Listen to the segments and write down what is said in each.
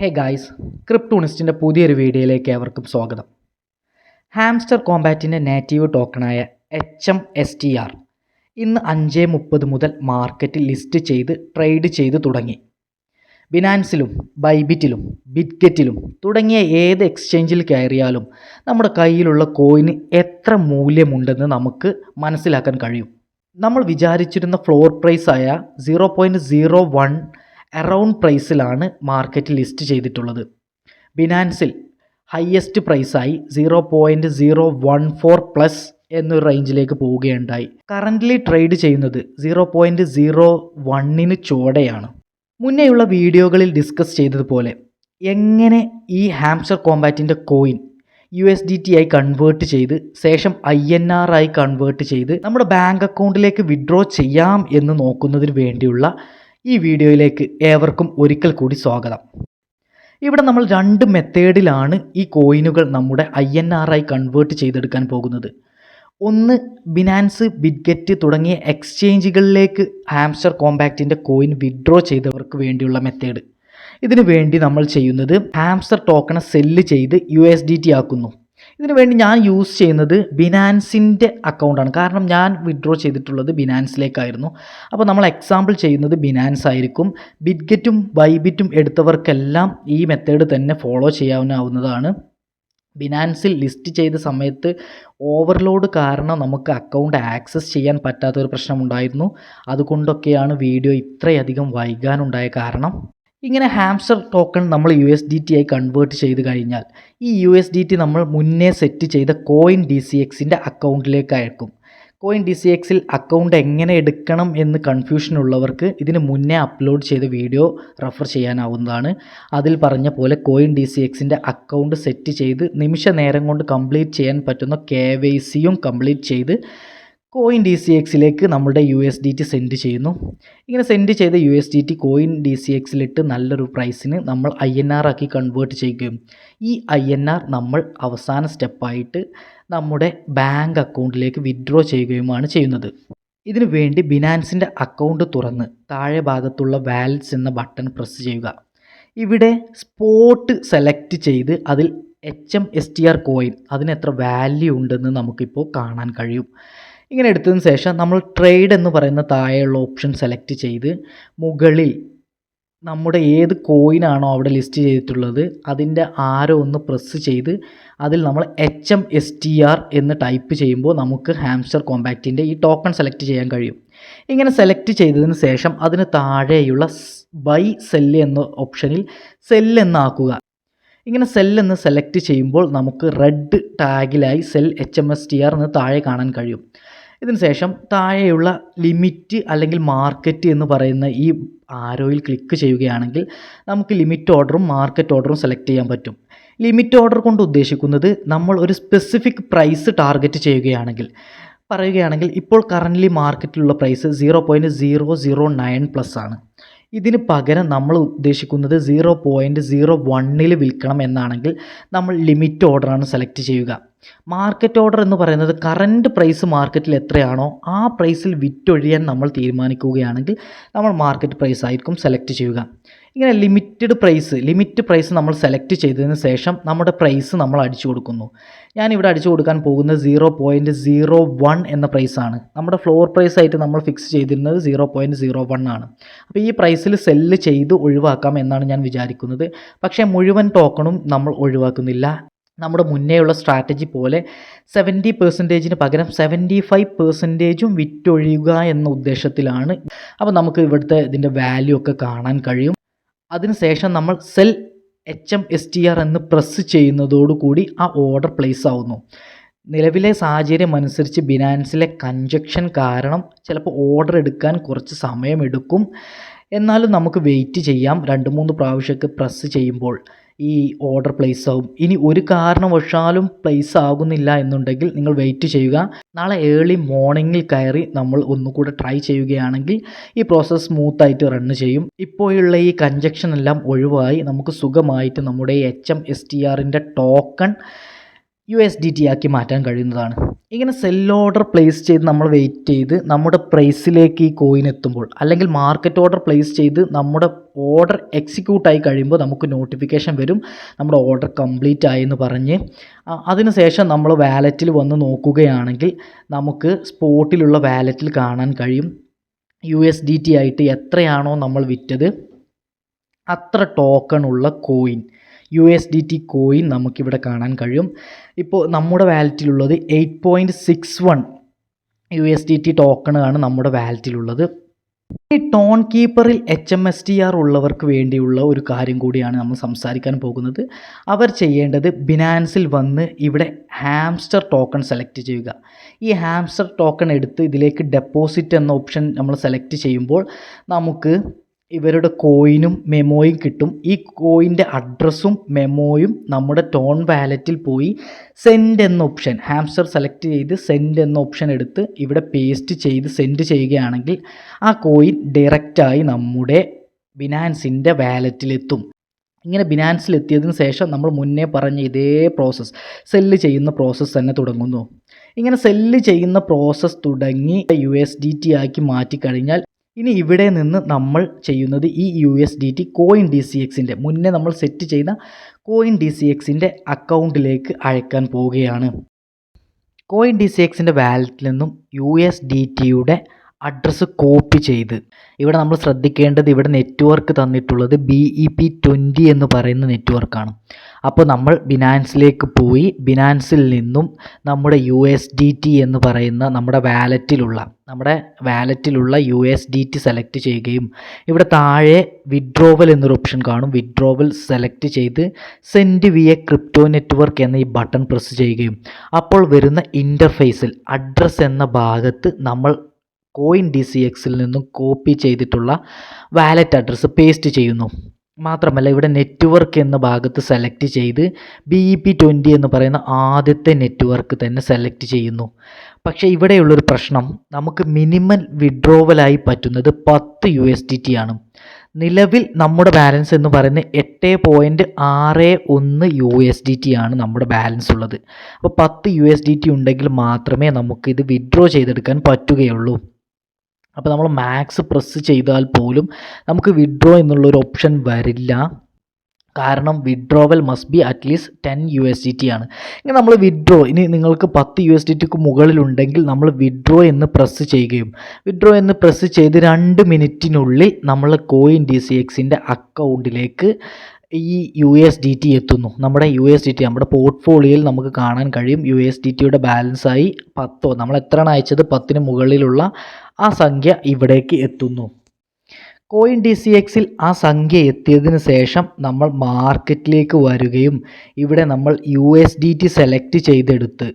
Hey guys, ക്രിപ്റ്റോണിസ്റ്റിൻ്റെ പുതിയൊരു വീഡിയോയിലേക്ക് ഏവർക്കും സ്വാഗതം. ഹാംസ്റ്റർ കോമ്പാറ്റിൻ്റെ നേറ്റീവ് ടോക്കണായ HMSTR ഇന്ന് 5:30 മുതൽ മാർക്കറ്റിൽ ലിസ്റ്റ് ചെയ്ത് ട്രേഡ് ചെയ്ത് തുടങ്ങി. ബിനാൻസിലും ബൈബിറ്റിലും ബിറ്റ്ഗെറ്റിലും തുടങ്ങിയ ഏത് എക്സ്ചേഞ്ചിൽ കയറിയാലും നമ്മുടെ കയ്യിലുള്ള കോയിന് എത്ര മൂല്യമുണ്ടെന്ന് നമുക്ക് മനസ്സിലാക്കാൻ കഴിയും. നമ്മൾ വിചാരിച്ചിരുന്ന ഫ്ലോർ പ്രൈസായ 0.01 അറൗണ്ട് പ്രൈസിലാണ് മാർക്കറ്റ് ലിസ്റ്റ് ചെയ്തിട്ടുള്ളത്. ബിനാൻസിൽ ഹയസ്റ്റ് പ്രൈസായി 0.014 പ്ലസ് എന്നൊരു റേഞ്ചിലേക്ക് പോവുകയുണ്ടായി. കറൻ്റ്ലി ട്രേഡ് ചെയ്യുന്നത് 0.01 ചുവടെയാണ്. മുന്നേയുള്ള വീഡിയോകളിൽ ഡിസ്കസ് ചെയ്തതുപോലെ എങ്ങനെ ഈ ഹാംസ്റ്റർ കോമ്പാറ്റിൻ്റെ കോയിൻ USDT ആയി കൺവേർട്ട് ചെയ്ത് ശേഷം INR ആയി കൺവേർട്ട് ചെയ്ത് നമ്മുടെ ബാങ്ക് അക്കൗണ്ടിലേക്ക് വിഡ്രോ ചെയ്യാം എന്ന് നോക്കുന്നതിന് വേണ്ടിയുള്ള ഈ വീഡിയോയിലേക്ക് ഏവർക്കും ഒരിക്കൽ കൂടി സ്വാഗതം. ഇവിടെ നമ്മൾ 2 മെത്തേഡിലാണ് ഈ കോയിനുകൾ നമ്മുടെ INR ആയി കൺവേർട്ട് ചെയ്തെടുക്കാൻ പോകുന്നത്. ഒന്ന്, ബിനാൻസ്, ബിറ്റ്ഗെറ്റ് തുടങ്ങിയ എക്സ്ചേഞ്ചുകളിലേക്ക് ഹാംസ്റ്റർ കോമ്പാക്റ്റിൻ്റെ കോയിൻ വിഡ്രോ ചെയ്തവർക്ക് വേണ്ടിയുള്ള മെത്തേഡ്. ഇതിനു വേണ്ടി നമ്മൾ ചെയ്യുന്നത് ഹാംസ്റ്റർ ടോക്കണെ സെല്ല് ചെയ്ത് USDT ആക്കുന്നു. ഇതിനു വേണ്ടി ഞാൻ യൂസ് ചെയ്യുന്നത് ബിനാൻസിൻ്റെ അക്കൗണ്ടാണ്. കാരണം ഞാൻ വിഡ്രോ ചെയ്തിട്ടുള്ളത് ബിനാൻസിലേക്കായിരുന്നു. അപ്പോൾ നമ്മൾ എക്സാമ്പിൾ ചെയ്യുന്നത് ബിനാൻസ് ആയിരിക്കും. ബിറ്റ്ഗെറ്റും ബൈബിറ്റും എടുത്തവർക്കെല്ലാം ഈ മെത്തേഡ് തന്നെ ഫോളോ ചെയ്യാവുന്നതാണ്. ബിനാൻസിൽ ലിസ്റ്റ് ചെയ്ത സമയത്ത് ഓവർലോഡ് കാരണം നമുക്ക് അക്കൗണ്ട് ആക്സസ് ചെയ്യാൻ പറ്റാത്തൊരു പ്രശ്നമുണ്ടായിരുന്നു. അതുകൊണ്ടൊക്കെയാണ് വീഡിയോ ഇത്രയധികം വൈകാനുണ്ടായ കാരണം. ഇങ്ങനെ ഹാംസ്റ്റർ ടോക്കൺ നമ്മൾ USDT ആയി കൺവേർട്ട് ചെയ്ത് കഴിഞ്ഞാൽ ഈ USDT നമ്മൾ മുന്നേ സെറ്റ് ചെയ്ത കോയിൻ DCXൻ്റെ അക്കൗണ്ടിലേക്ക് അയക്കും. കോയിൻ DCXൽ അക്കൗണ്ട് എങ്ങനെ എടുക്കണം എന്ന് കൺഫ്യൂഷൻ ഉള്ളവർക്ക് ഇതിന് മുന്നേ അപ്ലോഡ് ചെയ്ത വീഡിയോ റെഫർ ചെയ്യാനാവുന്നതാണ്. അതിൽ പറഞ്ഞ പോലെ കോയിൻ DCXൻ്റെ അക്കൗണ്ട് സെറ്റ് ചെയ്ത് നിമിഷ നേരം കൊണ്ട് കംപ്ലീറ്റ് ചെയ്യാൻ പറ്റുന്ന KYCയും കംപ്ലീറ്റ് ചെയ്ത് കോയിൻ DCXലേക്ക് നമ്മുടെ USDT സെൻഡ് ചെയ്യുന്നു. ഇങ്ങനെ സെൻഡ് ചെയ്ത USDT കോയിൻ DCXലിട്ട് നല്ലൊരു പ്രൈസിന് നമ്മൾ INR ആക്കി കൺവേർട്ട് ചെയ്യുകയും ഈ INR നമ്മൾ അവസാന സ്റ്റെപ്പായിട്ട് നമ്മുടെ ബാങ്ക് അക്കൗണ്ടിലേക്ക് വിഡ്രോ ചെയ്യുകയുമാണ് ചെയ്യുന്നത്. ഇതിനു വേണ്ടി ബിനാൻസിൻ്റെ അക്കൗണ്ട് തുറന്ന് താഴെ ഭാഗത്തുള്ള വാലറ്റ്സ് എന്ന ബട്ടൺ പ്രസ് ചെയ്യുക. ഇവിടെ സ്പോട്ട് സെലക്ട് ചെയ്ത് അതിൽ HMSTR കോയിൻ അതിന് എത്ര വാല്യൂ ഉണ്ടെന്ന് നമുക്കിപ്പോൾ കാണാൻ കഴിയും. ഇങ്ങനെ എടുത്തതിന് ശേഷം നമ്മൾ ട്രേഡ് എന്ന് പറയുന്ന താഴെയുള്ള ഓപ്ഷൻ സെലക്ട് ചെയ്ത് മുകളിൽ നമ്മുടെ ഏത് കോയിനാണോ അവിടെ ലിസ്റ്റ് ചെയ്തിട്ടുള്ളത് അതിൻ്റെ ആരോ ഒന്ന് പ്രസ് ചെയ്ത് അതിൽ നമ്മൾ HMSTR എന്ന് ടൈപ്പ് ചെയ്യുമ്പോൾ നമുക്ക് ഹാംസ്റ്റർ കോമ്പാക്റ്റിൻ്റെ ഈ ടോക്കൺ സെലക്ട് ചെയ്യാൻ കഴിയും. ഇങ്ങനെ സെലക്ട് ചെയ്തതിന് ശേഷം അതിന് താഴെയുള്ള ബൈ സെല്ല് എന്ന ഓപ്ഷനിൽ സെല്ല് എന്നാക്കുക. ഇങ്ങനെ സെൽ എന്ന് സെലക്ട് ചെയ്യുമ്പോൾ നമുക്ക് റെഡ് ടാഗിലായി സെൽ HMSTR എന്ന് താഴെ കാണാൻ കഴിയും. ഇതിന് ശേഷം താഴെയുള്ള ലിമിറ്റ് അല്ലെങ്കിൽ മാർക്കറ്റ് എന്ന് പറയുന്ന ഈ ആരോയിൽ ക്ലിക്ക് ചെയ്യുകയാണെങ്കിൽ നമുക്ക് ലിമിറ്റ് ഓർഡറും മാർക്കറ്റ് ഓർഡറും സെലക്ട് ചെയ്യാൻ പറ്റും. ലിമിറ്റ് ഓർഡർ കൊണ്ട് ഉദ്ദേശിക്കുന്നത് നമ്മൾ ഒരു സ്പെസിഫിക് പ്രൈസ് ടാർഗറ്റ് പറയുകയാണെങ്കിൽ ഇപ്പോൾ കറൻ്റ്ലി മാർക്കറ്റിലുള്ള പ്രൈസ് 0.009 പ്ലസ് ആണ്. ഇതിന് പകരം നമ്മൾ ഉദ്ദേശിക്കുന്നത് 0.01 വിൽക്കണം എന്നാണെങ്കിൽ നമ്മൾ ലിമിറ്റ് ഓർഡറാണ് സെലക്ട് ചെയ്യുക. മാർക്കറ്റ് ഓർഡർ എന്ന് പറയുന്നത് കറൻറ്റ് പ്രൈസ് മാർക്കറ്റിൽ എത്രയാണോ ആ പ്രൈസിൽ വിറ്റൊഴിയാൻ നമ്മൾ തീരുമാനിക്കുകയാണെങ്കിൽ നമ്മൾ മാർക്കറ്റ് പ്രൈസ് ആയിരിക്കും സെലക്ട് ചെയ്യുക. ഇങ്ങനെ ലിമിറ്റ് പ്രൈസ് നമ്മൾ സെലക്ട് ചെയ്തതിന് ശേഷം നമ്മുടെ പ്രൈസ് നമ്മൾ അടിച്ചു കൊടുക്കുന്നു. ഞാനിവിടെ അടിച്ചു കൊടുക്കാൻ പോകുന്നത് 0.01 എന്ന പ്രൈസാണ്. നമ്മുടെ ഫ്ലോർ പ്രൈസ് ആയിട്ട് നമ്മൾ ഫിക്സ് ചെയ്തിരുന്നത് 0.01 ആണ്. അപ്പോൾ ഈ പ്രൈസിൽ സെല്ല് ചെയ്ത് ഒഴിവാക്കാം എന്നാണ് ഞാൻ വിചാരിക്കുന്നത്. പക്ഷേ മുഴുവൻ ടോക്കണും നമ്മൾ ഒഴിവാക്കുന്നില്ല. നമ്മുടെ മുന്നേയുള്ള സ്ട്രാറ്റജി പോലെ 70% പകരം 75% വിറ്റൊഴിയുക എന്ന ഉദ്ദേശത്തിലാണ്. അപ്പോൾ നമുക്ക് ഇവിടുത്തെ ഇതിൻ്റെ വാല്യൂ ഒക്കെ കാണാൻ കഴിയും. അതിനുശേഷം നമ്മൾ സെൽ HMSTR എന്ന് പ്രസ് ചെയ്യുന്നതോടുകൂടി ആ ഓർഡർ പ്ലേസ് ആവുന്നു. നിലവിലെ സാഹചര്യം അനുസരിച്ച് ബിനാൻസിലെ കൺജക്ഷൻ കാരണം ചിലപ്പോൾ ഓർഡർ എടുക്കാൻ കുറച്ച് സമയമെടുക്കും. എന്നാലും നമുക്ക് വെയിറ്റ് ചെയ്യാം. 2-3 പ്രാവശ്യമൊക്കെ പ്രസ് ചെയ്യുമ്പോൾ ഈ ഓർഡർ പ്ലേസ് ആവും. ഇനി ഒരു കാരണവശാലും പ്ലേസ് ആകുന്നില്ല എന്നുണ്ടെങ്കിൽ നിങ്ങൾ വെയിറ്റ് ചെയ്യുക. നാളെ ഏർലി മോർണിംഗിൽ കയറി നമ്മൾ ഒന്നുകൂടെ ട്രൈ ചെയ്യുകയാണെങ്കിൽ ഈ പ്രോസസ്സ് സ്മൂത്തായിട്ട് റൺ ചെയ്യും. ഇപ്പോഴുള്ള ഈ കൺജക്ഷൻ എല്ലാം ഒഴിവായി നമുക്ക് സുഖമായിട്ട് നമ്മുടെ HMSTRൻ്റെ ടോക്കൺ USDT ആക്കി മാറ്റാൻ കഴിയുന്നതാണ്. ഇങ്ങനെ സെൽ ഓർഡർ പ്ലേസ് ചെയ്ത് നമ്മൾ വെയിറ്റ് ചെയ്ത് നമ്മുടെ പ്രൈസിലേക്ക് ഈ കോയിൻ എത്തുമ്പോൾ, അല്ലെങ്കിൽ മാർക്കറ്റ് ഓർഡർ പ്ലേസ് ചെയ്ത് നമ്മുടെ ഓർഡർ എക്സിക്യൂട്ട് ആയി കഴിയുമ്പോൾ നമുക്ക് നോട്ടിഫിക്കേഷൻ വരും നമ്മുടെ ഓർഡർ കംപ്ലീറ്റ് ആയി എന്ന് പറഞ്ഞ്. അതിനുശേഷം നമ്മൾ വാലറ്റിൽ വന്ന് നോക്കുകയാണെങ്കിൽ നമുക്ക് സ്പോട്ടിലുള്ള വാലറ്റിൽ കാണാൻ കഴിയും USDT ആയിട്ട് എത്രയാണോ നമ്മൾ വിറ്റത് അത്ര ടോക്കൺ ഉള്ള കോയിൻ, USDT കോയിൻ നമുക്കിവിടെ കാണാൻ കഴിയും. ഇപ്പോൾ നമ്മുടെ വാലറ്റിലുള്ളത് 8.61 USDT ടോക്കണാണ് നമ്മുടെ വാലറ്റിലുള്ളത്. ഈ ടോൺ കീപ്പറിൽ HMSTR ഉള്ളവർക്ക് വേണ്ടിയുള്ള ഒരു കാര്യം കൂടിയാണ് നമ്മൾ സംസാരിക്കാൻ പോകുന്നത്. അവർ ചെയ്യേണ്ടത് ബിനാൻസിൽ വന്ന് ഇവിടെ ഹാംസ്റ്റർ ടോക്കൺ സെലക്ട് ചെയ്യുക. ഈ ഹാംസ്റ്റർ ടോക്കൺ എടുത്ത് ഇതിലേക്ക് ഡെപ്പോസിറ്റ് എന്ന ഓപ്ഷൻ നമ്മൾ സെലക്ട് ചെയ്യുമ്പോൾ നമുക്ക് ഇവരുടെ കോയിനും മെമ്മോയും കിട്ടും. ഈ കോയിൻ്റെ അഡ്രസ്സും മെമ്മോയും നമ്മുടെ ടോൺ വാലറ്റിൽ പോയി സെൻഡ് എന്ന ഓപ്ഷൻ, ഹാംസ്റ്റർ സെലക്ട് ചെയ്ത് സെൻഡ് എന്ന ഓപ്ഷൻ എടുത്ത് ഇവിടെ പേസ്റ്റ് ചെയ്ത് സെൻഡ് ചെയ്യുകയാണെങ്കിൽ ആ കോയിൻ ഡയറക്റ്റായി നമ്മുടെ ബിനാൻസിൻ്റെ വാലറ്റിലെത്തും. ഇങ്ങനെ ബിനാൻസിലെത്തിയതിന് ശേഷം നമ്മൾ മുന്നേ പറഞ്ഞ ഇതേ പ്രോസസ്സ്, സെല്ല് ചെയ്യുന്ന പ്രോസസ്സ് തന്നെ തുടങ്ങുന്നു. ഇങ്ങനെ സെല്ല് ചെയ്യുന്ന പ്രോസസ്സ് തുടങ്ങി USDT ആക്കി മാറ്റിക്കഴിഞ്ഞാൽ ഇനി ഇവിടെ നിന്ന് നമ്മൾ ചെയ്യുന്നത് ഈ USDT കോയിൻ DCXൻ്റെ മുന്നേ നമ്മൾ സെറ്റ് ചെയ്ത കോയിൻ DCXൻ്റെ അക്കൗണ്ടിലേക്ക് അയക്കാൻ പോവുകയാണ്. കോയിൻ DCXൻ്റെ വാലറ്റിൽ നിന്നും USDTയുടെ അഡ്രസ്സ് കോപ്പി ചെയ്ത് ഇവിടെ നമ്മൾ ശ്രദ്ധിക്കേണ്ടത്, ഇവിടെ നെറ്റ്വർക്ക് തന്നിട്ടുള്ളത് BEP20 എന്ന് പറയുന്ന നെറ്റ്വർക്കാണ്. അപ്പോൾ നമ്മൾ ബിനാൻസിലേക്ക് പോയി ബിനാൻസിൽ നിന്നും നമ്മുടെ USDT എന്ന് പറയുന്ന നമ്മുടെ വാലറ്റിലുള്ള USDT സെലക്ട് ചെയ്യുകയും ഇവിടെ താഴെ വിഡ്രോവൽ എന്നൊരു ഓപ്ഷൻ കാണും. വിഡ്രോവൽ സെലക്ട് ചെയ്ത് സെൻഡ് വിയ ക്രിപ്റ്റോ നെറ്റ്വർക്ക് എന്ന ഈ ബട്ടൺ പ്രസ് ചെയ്യുകയും അപ്പോൾ വരുന്ന ഇൻ്റർഫേസിൽ അഡ്രസ്സ് എന്ന ഭാഗത്ത് നമ്മൾ കോയിൻ DCXൽ നിന്നും കോപ്പി ചെയ്തിട്ടുള്ള വാലറ്റ് അഡ്രസ്സ് പേസ്റ്റ് ചെയ്യുന്നു. മാത്രമല്ല ഇവിടെ നെറ്റ്വർക്ക് എന്ന ഭാഗത്ത് സെലക്ട് ചെയ്ത് BEP20 എന്ന് പറയുന്ന ആദ്യത്തെ നെറ്റ്വർക്ക് തന്നെ സെലക്ട് ചെയ്യുന്നു. പക്ഷേ ഇവിടെയുള്ളൊരു പ്രശ്നം, നമുക്ക് മിനിമം വിഡ്രോവലായി പറ്റുന്നത് 10 USDT ആണ്. നിലവിൽ നമ്മുടെ ബാലൻസ് എന്ന് പറയുന്നത് 8.61 USDT ആണ് നമ്മുടെ ബാലൻസ് ഉള്ളത്. അപ്പോൾ 10 USDT ഉണ്ടെങ്കിൽ മാത്രമേ നമുക്ക് ഇത് വിഡ്രോ ചെയ്തെടുക്കാൻ പറ്റുകയുള്ളൂ. അപ്പോൾ നമ്മൾ മാക്സ് പ്രസ് ചെയ്താൽ പോലും നമുക്ക് വിഡ്രോ എന്നുള്ളൊരു ഓപ്ഷൻ വരില്ല. കാരണം withdrawal must be at least 10 USDT ആണ്. ഇനി നമ്മൾ വിഡ്രോ, ഇനി നിങ്ങൾക്ക് 10 USDTക്ക് മുകളിലുണ്ടെങ്കിൽ നമ്മൾ വിഡ്രോ എന്ന് പ്രസ് ചെയ്യുകയും വിഡ്രോ എന്ന് പ്രസ് ചെയ്ത് 2 മിനിറ്റിനുള്ളിൽ നമ്മൾ കോയിൻ DCXൻ്റെ അക്കൗണ്ടിലേക്ക് ഈ USDT എത്തുന്നു. നമ്മുടെ പോർട്ട്ഫോളിയോയിൽ നമുക്ക് കാണാൻ കഴിയും USDTയുടെ ബാലൻസായി 10, നമ്മൾ എത്രയാണ് അയച്ചത് 10ന് മുകളിലുള്ള ആ സംഖ്യ ഇവിടേക്ക് എത്തുന്നു. കോയിൻ DCXൽ ആ സംഖ്യ എത്തിയതിന് ശേഷം നമ്മൾ മാർക്കറ്റിലേക്ക് വരികയും ഇവിടെ നമ്മൾ USDT സെലക്ട് ചെയ്തെടുത്ത്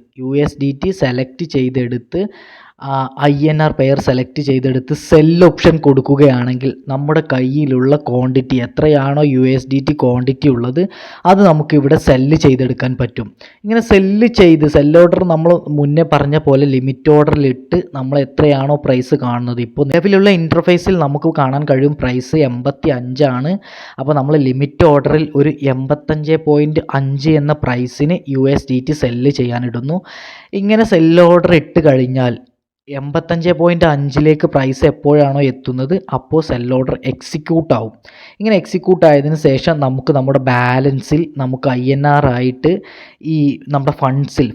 INR പെയർ സെലക്ട് ചെയ്തെടുത്ത് സെൽ ഓപ്ഷൻ കൊടുക്കുകയാണെങ്കിൽ നമ്മുടെ കയ്യിലുള്ള ക്വാണ്ടിറ്റി എത്രയാണോ USDT ക്വാണ്ടിറ്റി ഉള്ളത് അത് നമുക്കിവിടെ സെല്ല് ചെയ്തെടുക്കാൻ പറ്റും. ഇങ്ങനെ സെൽ ഓർഡർ നമ്മൾ മുന്നേ പറഞ്ഞ പോലെ ലിമിറ്റ് ഓർഡറിലിട്ട് നമ്മൾ എത്രയാണോ പ്രൈസ് കാണുന്നത്, ഇപ്പോൾ നിലവിലുള്ള ഇൻ്റർഫേസിൽ നമുക്ക് കാണാൻ കഴിയും പ്രൈസ് 85 ആണ്. അപ്പോൾ നമ്മൾ ലിമിറ്റ് ഓർഡറിൽ ഒരു 85.5 എന്ന പ്രൈസിന് USDT സെല്ല് ചെയ്യാനിടുന്നു. ഇങ്ങനെ സെൽ ഓർഡർ ഇട്ട് കഴിഞ്ഞാൽ 85.5ലേക്ക് പ്രൈസ് എപ്പോഴാണോ എത്തുന്നത് അപ്പോൾ സെൽ ഓർഡർ എക്സിക്യൂട്ട് ആവും. ഇങ്ങനെ എക്സിക്യൂട്ട് ആയതിനു ശേഷം നമുക്ക് നമ്മുടെ ബാലൻസിൽ നമുക്ക് INR ആയിട്ട് ഈ നമ്മുടെ ഫണ്ട്സിൽ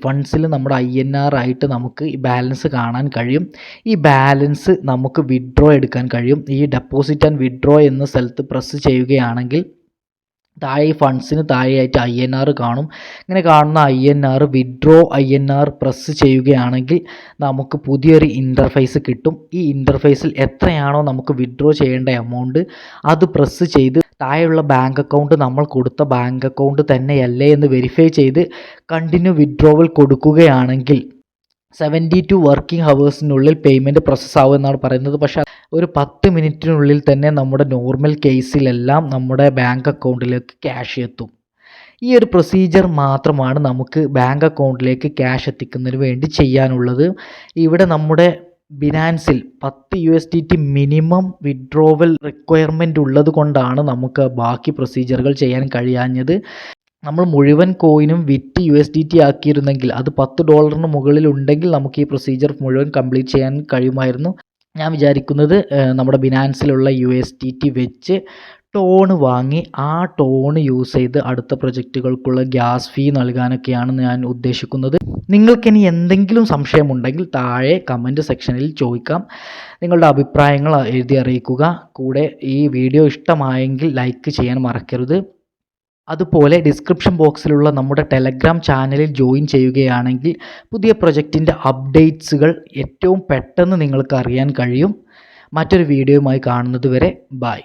നമ്മുടെ INR ആയിട്ട് നമുക്ക് ഈ ബാലൻസ് കാണാൻ കഴിയും. ഈ ബാലൻസ് നമുക്ക് വിഡ്രോ എടുക്കാൻ കഴിയും. ഈ ഡെപ്പോസിറ്റ് ആൻഡ് വിഡ്രോ എന്ന സ്ഥലത്ത് പ്രസ് ചെയ്യുകയാണെങ്കിൽ താഴെ ഈ ഫണ്ട്സിന് താഴെയായിട്ട് INR കാണും. ഇങ്ങനെ കാണുന്ന INR വിഡ്രോ INR പ്രസ് ചെയ്യുകയാണെങ്കിൽ നമുക്ക് പുതിയൊരു ഇൻ്റർഫേസ് കിട്ടും. ഈ ഇൻ്റർഫേസിൽ എത്രയാണോ നമുക്ക് വിഡ്രോ ചെയ്യേണ്ട എമൗണ്ട് അത് പ്രസ് ചെയ്ത് താഴെയുള്ള ബാങ്ക് അക്കൗണ്ട് നമ്മൾ കൊടുത്ത ബാങ്ക് അക്കൗണ്ട് തന്നെയല്ലേ എന്ന് വെരിഫൈ ചെയ്ത് കണ്ടിന്യൂ വിഡ്രോവൽ കൊടുക്കുകയാണെങ്കിൽ 72 വർക്കിംഗ് ഹവേഴ്സിനുള്ളിൽ പേയ്മെൻറ്റ് പ്രോസസ്സ് ആവും എന്നാണ് പറയുന്നത്. പക്ഷേ ഒരു 10 മിനിറ്റിനുള്ളിൽ തന്നെ നമ്മുടെ നോർമൽ കേസിലെല്ലാം നമ്മുടെ ബാങ്ക് അക്കൗണ്ടിലേക്ക് ക്യാഷ് എത്തും. ഈ ഒരു പ്രൊസീജിയർ മാത്രമാണ് നമുക്ക് ബാങ്ക് അക്കൗണ്ടിലേക്ക് ക്യാഷ് എത്തിക്കുന്നതിന് വേണ്ടി ചെയ്യാനുള്ളത്. ഇവിടെ നമ്മുടെ ബിനാൻസിൽ 10 USDT മിനിമം വിഡ്രോവൽ റിക്വയർമെൻറ്റ് ഉള്ളത് കൊണ്ടാണ് നമുക്ക് ബാക്കി പ്രൊസീജിയറുകൾ ചെയ്യാൻ കഴിയാഞ്ഞത്. നമ്മൾ മുഴുവൻ കോയിനും വിറ്റ് USDT ആക്കിയിരുന്നെങ്കിൽ അത് $10 മുകളിൽ ഉണ്ടെങ്കിൽ നമുക്ക് ഈ പ്രൊസീജിയർ മുഴുവൻ കംപ്ലീറ്റ് ചെയ്യാൻ കഴിയുമായിരുന്നു. ഞാൻ വിചാരിക്കുന്നത് നമ്മുടെ ബിനാൻസിലുള്ള USDT വെച്ച് ടോൺ വാങ്ങി ആ ടോൺ യൂസ് ചെയ്ത് അടുത്ത പ്രൊജക്റ്റുകൾക്കുള്ള ഗ്യാസ് ഫീ നൽകാനൊക്കെയാണ് ഞാൻ ഉദ്ദേശിക്കുന്നത്. നിങ്ങൾക്കിനി എന്തെങ്കിലും സംശയമുണ്ടെങ്കിൽ താഴെ കമൻറ്റ് സെക്ഷനിൽ ചോദിക്കാം. നിങ്ങളുടെ അഭിപ്രായങ്ങൾ എഴുതി അറിയിക്കുക. കൂടെ ഈ വീഡിയോ ഇഷ്ടമായെങ്കിൽ ലൈക്ക് ചെയ്യാൻ മറക്കരുത്. അതുപോലെ ഡിസ്ക്രിപ്ഷൻ ബോക്സിലുള്ള നമ്മുടെ ടെലഗ്രാം ചാനലിൽ ജോയിൻ ചെയ്യുകയാണെങ്കിൽ പുതിയ പ്രൊജക്റ്റിൻ്റെ അപ്ഡേറ്റ്സുകൾ ഏറ്റവും പെട്ടെന്ന് നിങ്ങൾക്ക് അറിയാൻ കഴിയും. മറ്റൊരു വീഡിയോയുമായി കാണുന്നത് വരെ ബൈ.